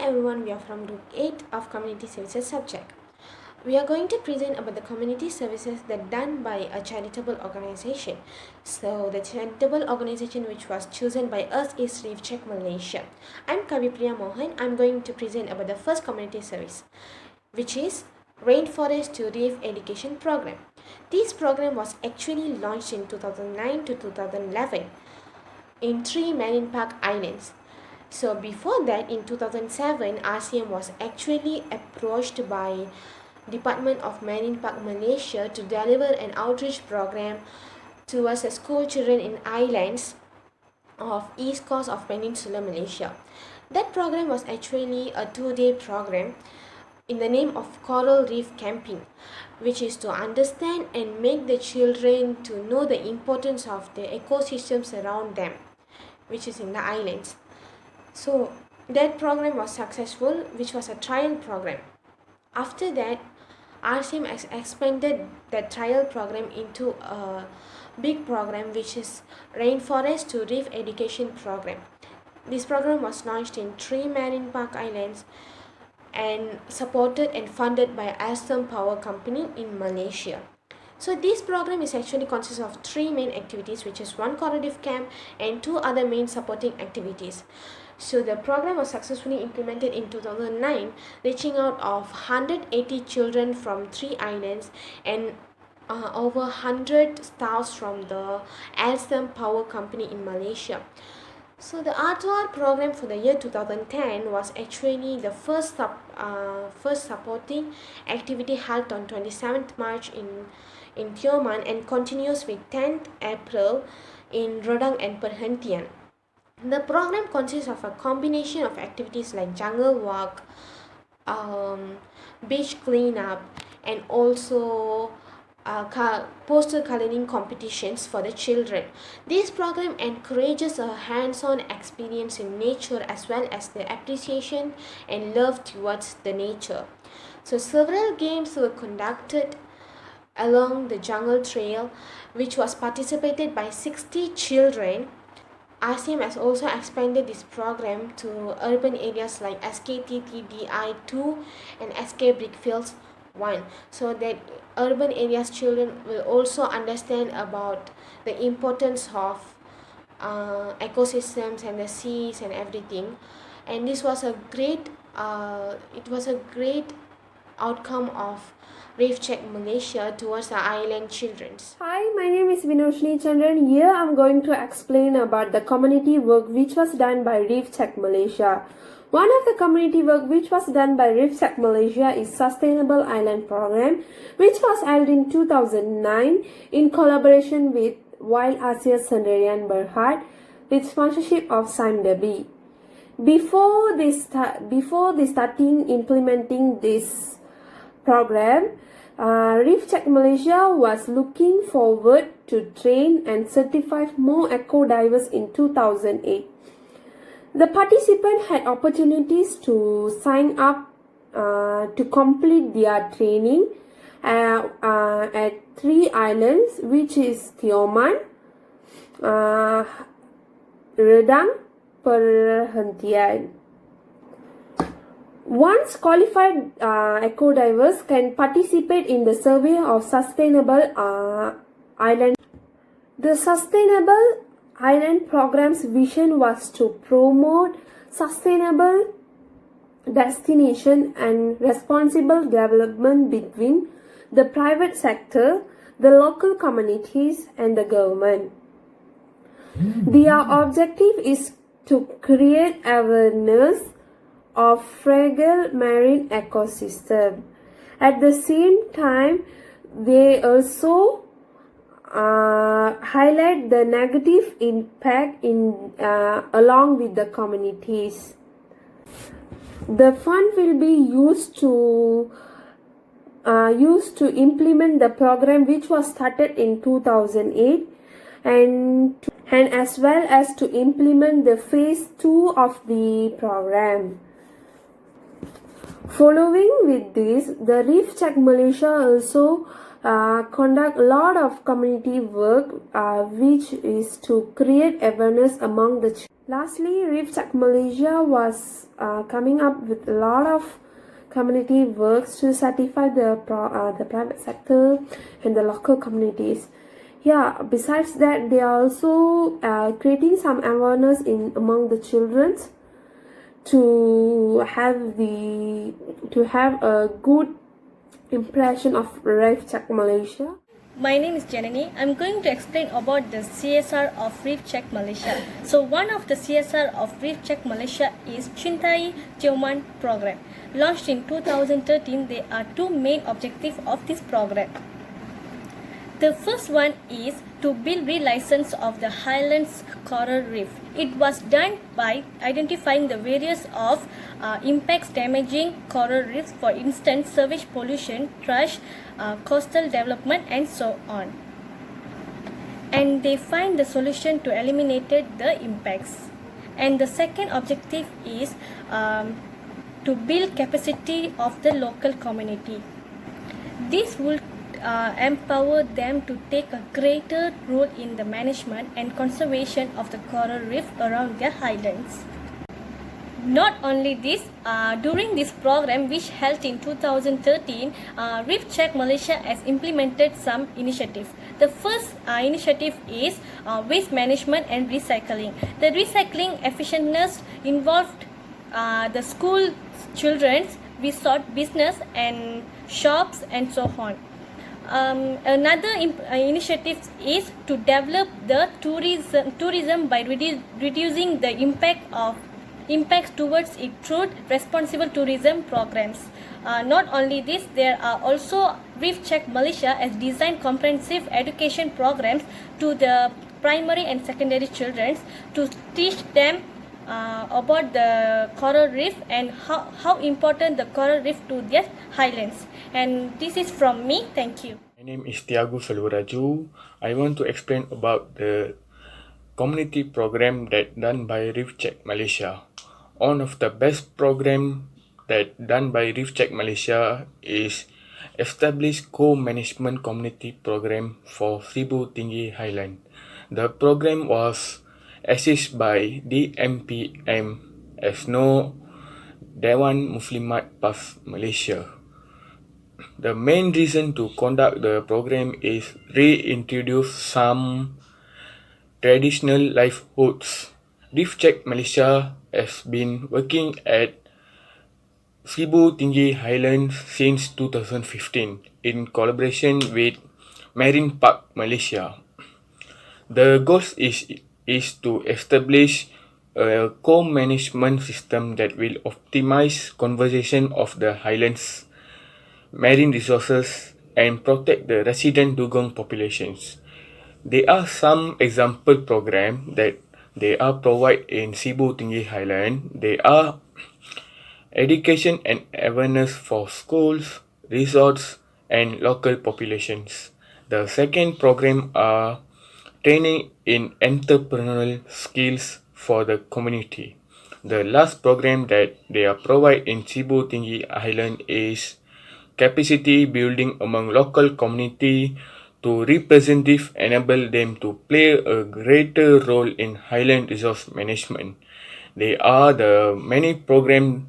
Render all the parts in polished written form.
everyone, we are from Group 8 of Community Services subject. We are going to present about the community services that done by a charitable organization. So the charitable organization which was chosen by us is Reef Check Malaysia. I'm Kavipriya Mohan. I'm going to present about the first community service, which is Rainforest to Reef Education Program. This program was actually launched in 2009 to 2011 in 3 marine park islands. So before that, in 2007, RCM was actually approached by Department of Marine Park Malaysia to deliver an outreach program towards the school children in islands of east coast of Peninsular Malaysia. That program was actually a 2-day program in the name of Coral Reef Camping, which is to understand and make the children to know the importance of the ecosystems around them, which is in the islands. So that program was successful, which was a trial program. After that, RCM has expanded the trial program into a big program, which is Rainforest to Reef Education Program. This program was launched in 3 marine park islands and supported and funded by Alstom Power Company in Malaysia. So this program is actually consists of 3 main activities, which is 1 coral reef camp and 2 other main supporting activities. So the program was successfully implemented in 2009, reaching out of 180 children from 3 islands and over 100 staffs from the Alstom Power Company in Malaysia. So the R2R program for the year 2010 was actually the first supporting activity held on 27th March in Tioman and continues with 10th April in Redang and Perhentian. The program consists of a combination of activities like jungle walk, beach cleanup, and also poster coloring competitions for the children. This program encourages a hands-on experience in nature as well as the appreciation and love towards the nature. So several games were conducted along the jungle trail, which was participated by 60 children. RCM has also expanded this program to urban areas like SKTTDI 2 and SK Brickfields 1, so that urban areas children will also understand about the importance of ecosystems and the seas and everything. And this was a great outcome of Reef Check Malaysia towards the island children. Hi, my name is Vinoshni Chandran. Here I'm going to explain about the community work which was done by Reef Check Malaysia. One of the community work which was done by Reef Check Malaysia is Sustainable Island Program, which was held in 2009 in collaboration with Wild Asia Sendirian Berhad with sponsorship of SIMDB. Before they starting implementing this program, Reef Check Malaysia was looking forward to train and certify more eco divers in 2008. The participants had opportunities to sign up to complete their training at 3 islands, which is Tioman, Redang, Perhentian. Once qualified eco divers can participate in the survey of sustainable island. The Sustainable Island Program's vision was to promote sustainable destination and responsible development between the private sector, the local communities, and the government. Their objective is to create awareness of fragile marine ecosystem. At the same time, they also highlight the negative impact along with the communities. The fund will be used to implement the program which was started in 2008 and as well as to implement the phase 2 of the program. Following with this, the Reef Check Malaysia also conduct a lot of community work which is to create awareness among the Lastly, Reef Check Malaysia was coming up with a lot of community works to certify the private sector and the local communities. Yeah, besides that, they are also creating some awareness in among the children to have a good impression of Reef Check Malaysia. My name is Janani. I'm going to explain about the CSR of Reef Check Malaysia. So one of the CSR of Reef Check Malaysia is Cintai Tioman program. Launched in 2013, there are two main objectives of this program. The first one is to build relicense of the Highlands coral reef. It was done by identifying the various of impacts damaging coral reefs, for instance, sewage pollution, trash, coastal development, and so on. And they find the solution to eliminate the impacts. And the second objective is to build capacity of the local community. This will empower them to take a greater role in the management and conservation of the coral reef around their highlands. Not only this, during this program, which held in 2013, Reef Check Malaysia has implemented some initiatives. The first initiative is waste management and recycling. The recycling efficientness involved the school children, resort business and shops and so on. Another initiative is to develop the tourism by reducing the impacts towards it through responsible tourism programs. Not only this, there are also Reef Check Malaysia has designed comprehensive education programs to the primary and secondary children to teach them about the coral reef and how important the coral reef to their highlands. And this is from me. Thank you. My name is Tiago Saluraju. I want to explain about the community program that done by Reef Check Malaysia. One of the best program that done by Reef Check Malaysia is establish co-management community program for Sibu Tinggi Highland. The program was assisted by DMPM as no Dewan Muslimat PAS Malaysia. The main reason to conduct the program is reintroduce some traditional livelihoods. Reef Check Malaysia has been working at Sibu Tinggi Highlands since 2015 in collaboration with Marine Park Malaysia. The goal is to establish a co-management system that will optimize conservation of the highlands marine resources and protect the resident dugong populations. There are some example programs that they are provided in Sibu Tinggi Highland. They are education and awareness for schools, resorts and local populations. The second program are training in entrepreneurial skills for the community. The last program that they are provided in Sibu Tinggi Island is capacity building among local community to representative enable them to play a greater role in highland resource management. They are the many program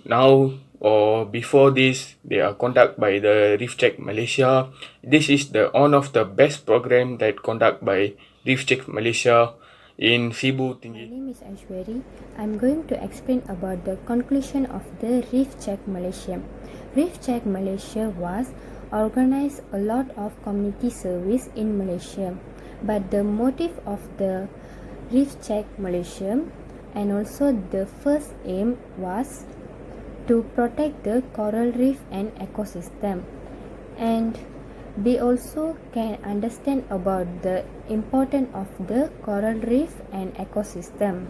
now or before this they are conducted by the Reef Check Malaysia. This is the one of the best program that conducted by Reef Check Malaysia in Sibu Tinggi. My name is Aishwari. I'm going to explain about the conclusion of the Reef Check Malaysia. Reef Check Malaysia was organized a lot of community service in Malaysia, but the motive of the Reef Check Malaysia and also the first aim was to protect the coral reef and ecosystem, and they also can understand about the importance of the coral reef and ecosystem.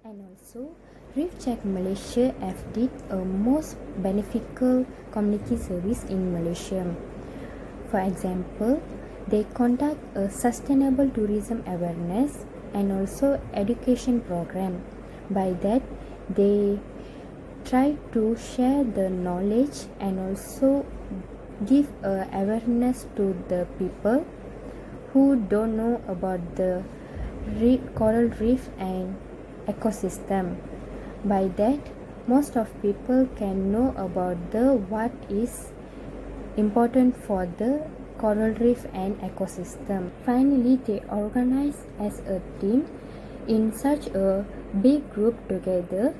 And also Reef Check Malaysia have did a most beneficial community service in Malaysia. For example, they conduct a sustainable tourism awareness and also education program. By that, they try to share the knowledge and also give awareness to the people who don't know about the coral reef and ecosystem. By that, most of people can know about the what is important for the coral reef and ecosystem. Finally, they organize as a team in such a big group together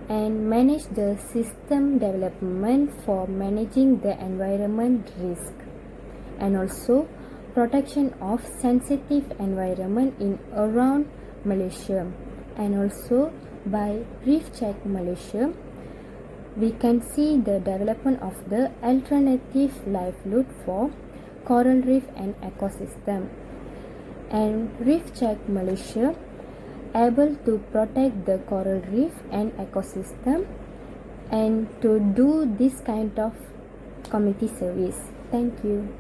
and manage the system development for managing the environment risk and also protection of sensitive environment in around Malaysia. And also by Reef Check Malaysia, we can see the development of the alternative livelihood for coral reef and ecosystem. And Reef Check Malaysia able to protect the coral reef and ecosystem and to do this kind of community service. Thank you.